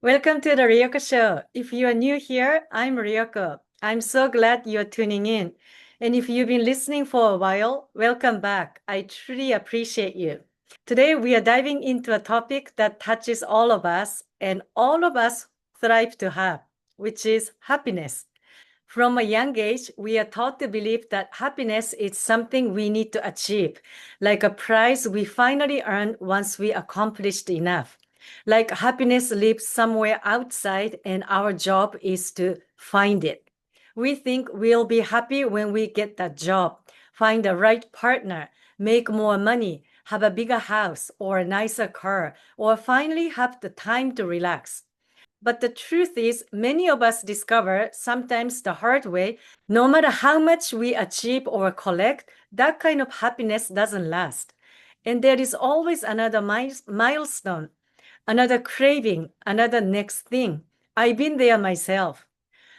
Welcome to the Ryoko Show. If you are new here, I'm Ryoko. I'm so glad you're tuning in. And if you've been listening for a while, welcome back. I truly appreciate you. Today, we are diving into a topic that touches all of us and all of us thrive to have, which is happiness. From a young age, we are taught to believe that happiness is something we need to achieve, like a prize we finally earn once we accomplished enough. Like happiness lives somewhere outside and our job is to find it. We think we'll be happy when we get that job, find the right partner, make more money, have a bigger house or a nicer car, or finally have the time to relax. But the truth is, many of us discover, sometimes the hard way, no matter how much we achieve or collect, that kind of happiness doesn't last. And there is always another milestone, another craving, another next thing. I've been there myself.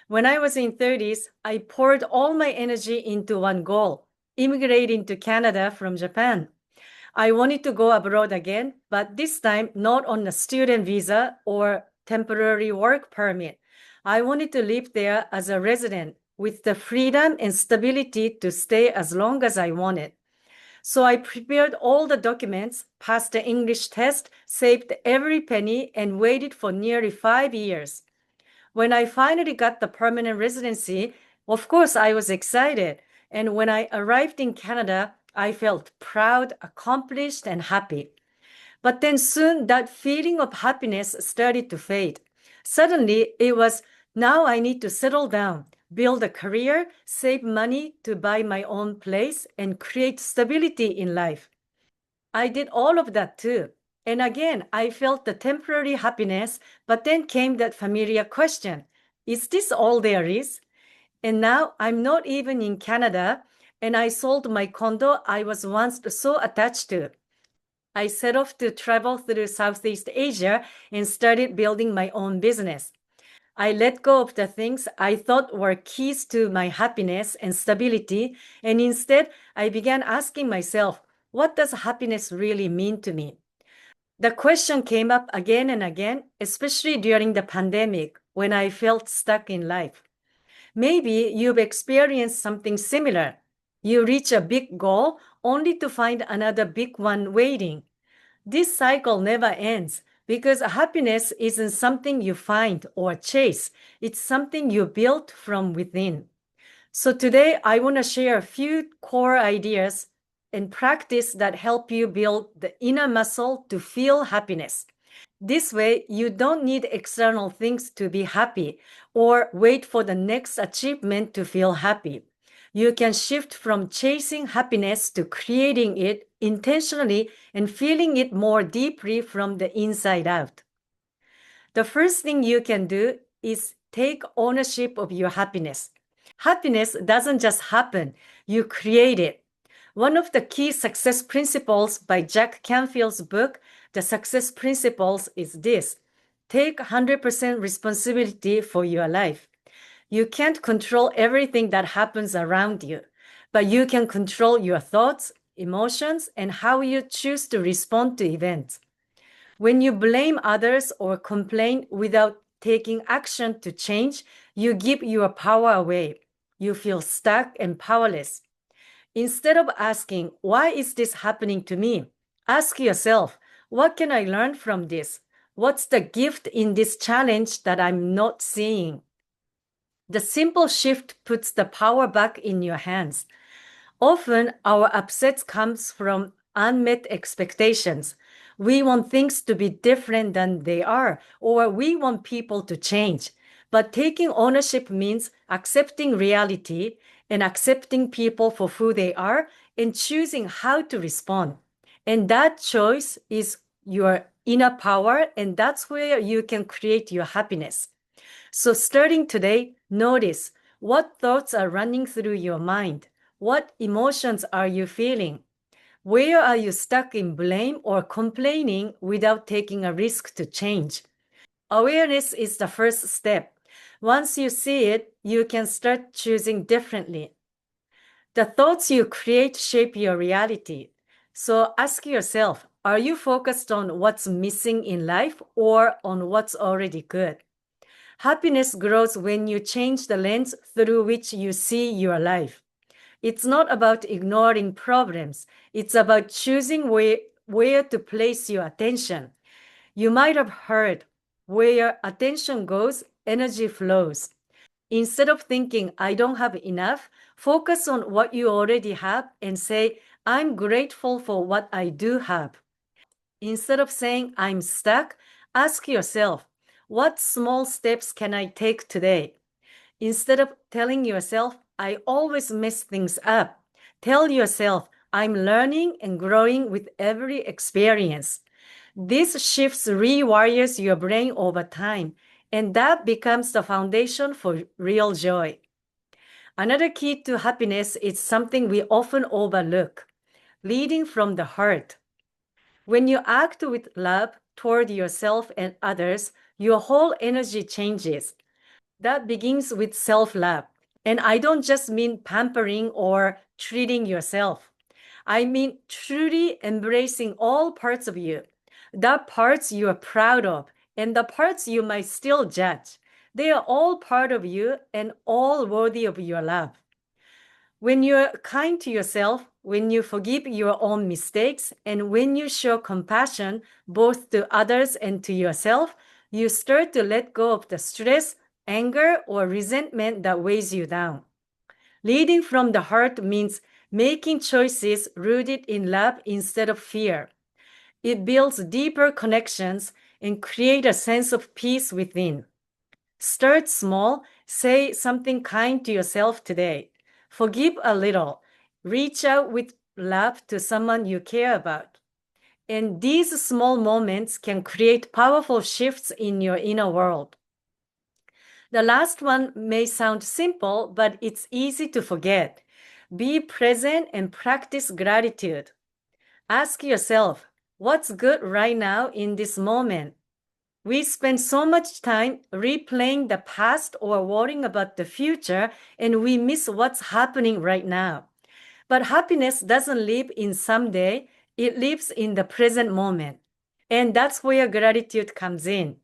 When I was in 30s, I poured all my energy into one goal, immigrating to Canada from Japan. I wanted to go abroad again, but this time not on a student visa or temporary work permit. I wanted to live there as a resident with the freedom and stability to stay as long as I wanted. So I prepared all the documents, passed the English test, saved every penny, and waited for nearly 5 years. When I finally got the permanent residency, of course, I was excited. And when I arrived in Canada, I felt proud, accomplished, and happy. But then soon that feeling of happiness started to fade. Suddenly, it was now I need to settle down, build a career, save money to buy my own place, and create stability in life. I did all of that too. And again, I felt the temporary happiness, but then came that familiar question: is this all there is? And now I'm not even in Canada, and I sold my condo I was once so attached to. I set off to travel through Southeast Asia and started building my own business. I let go of the things I thought were keys to my happiness and stability, and instead I began asking myself, what does happiness really mean to me? The question came up again and again, especially during the pandemic when I felt stuck in life. Maybe you've experienced something similar. You reach a big goal only to find another big one waiting. This cycle never ends because happiness isn't something you find or chase. It's something you build from within. So today I want to share a few core ideas and practice that help you build the inner muscle to feel happiness. This way, you don't need external things to be happy or wait for the next achievement to feel happy. You can shift from chasing happiness to creating it intentionally and feeling it more deeply from the inside out. The first thing you can do is take ownership of your happiness. Happiness doesn't just happen, you create it. One of the key success principles by Jack Canfield's book, The Success Principles, is this: take 100% responsibility for your life. You can't control everything that happens around you, but you can control your thoughts, emotions, and how you choose to respond to events. When you blame others or complain without taking action to change, you give your power away. You feel stuck and powerless. Instead of asking, why is this happening to me? Ask yourself, what can I learn from this? What's the gift in this challenge that I'm not seeing? The simple shift puts the power back in your hands. Often our upsets comes from unmet expectations. We want things to be different than they are, or we want people to change. But taking ownership means accepting reality and accepting people for who they are and choosing how to respond. And that choice is your inner power, and that's where you can create your happiness. So starting today, notice what thoughts are running through your mind. What emotions are you feeling? Where are you stuck in blame or complaining without taking a risk to change? Awareness is the first step. Once you see it, you can start choosing differently. The thoughts you create shape your reality. So ask yourself, are you focused on what's missing in life or on what's already good? Happiness grows when you change the lens through which you see your life. It's not about ignoring problems. It's about choosing where to place your attention. You might have heard, where attention goes, energy flows. Instead of thinking, I don't have enough, focus on what you already have and say, I'm grateful for what I do have. Instead of saying, I'm stuck, ask yourself, what small steps can I take today? Instead of telling yourself, I always mess things up, tell yourself, I'm learning and growing with every experience. This shifts rewires your brain over time, and that becomes the foundation for real joy. Another key to happiness is something we often overlook, leading from the heart. When you act with love toward yourself and others, your whole energy changes. That begins with self-love. And I don't just mean pampering or treating yourself. I mean truly embracing all parts of you, the parts you are proud of and the parts you might still judge. They are all part of you and all worthy of your love. When you're kind to yourself, when you forgive your own mistakes, and when you show compassion both to others and to yourself, you start to let go of the stress, anger, or resentment that weighs you down. Leading from the heart means making choices rooted in love instead of fear. It builds deeper connections and creates a sense of peace within. Start small, say something kind to yourself today. Forgive a little. Reach out with love to someone you care about. And these small moments can create powerful shifts in your inner world. The last one may sound simple, but it's easy to forget. Be present and practice gratitude. Ask yourself, what's good right now in this moment? We spend so much time replaying the past or worrying about the future, and we miss what's happening right now. But happiness doesn't live in someday, it lives in the present moment. And that's where gratitude comes in.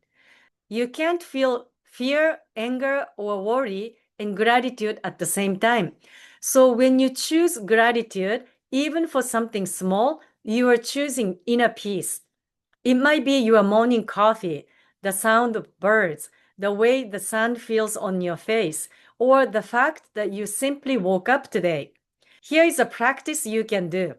You can't feel fear, anger, or worry and gratitude at the same time. So when you choose gratitude, even for something small, you are choosing inner peace. It might be your morning coffee, the sound of birds, the way the sun feels on your face, or the fact that you simply woke up today. Here is a practice you can do.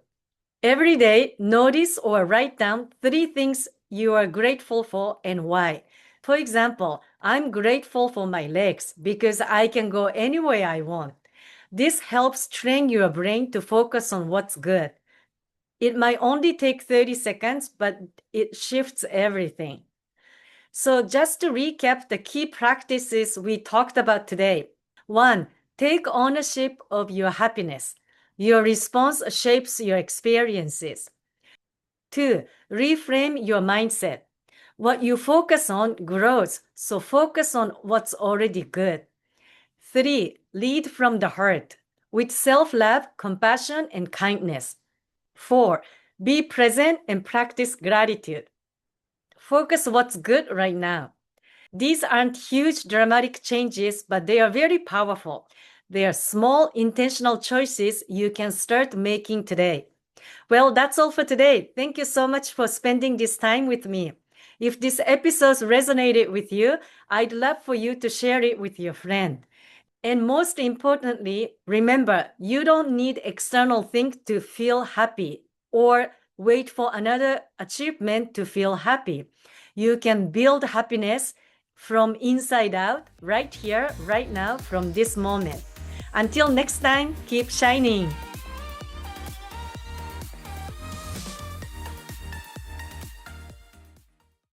Every day, notice or write down 3 things you are grateful for and why. For example, I'm grateful for my legs because I can go anywhere I want. This helps train your brain to focus on what's good. It might only take 30 seconds, but it shifts everything. So just to recap the key practices we talked about today. 1. Take ownership of your happiness. Your response shapes your experiences. 2. Reframe your mindset. What you focus on grows, so focus on what's already good. 3. Lead from the heart with self-love, compassion, and kindness. 4. Be present and practice gratitude. Focus what's good right now. These aren't huge dramatic changes, but they are very powerful. They are small intentional choices you can start making today. Well, that's all for today. Thank you so much for spending this time with me. If this episode resonated with you, I'd love for you to share it with your friend. And most importantly, remember, you don't need external things to feel happy or wait for another achievement to feel happy. You can build happiness from inside out, right here, right now, from this moment. Until next time, keep shining.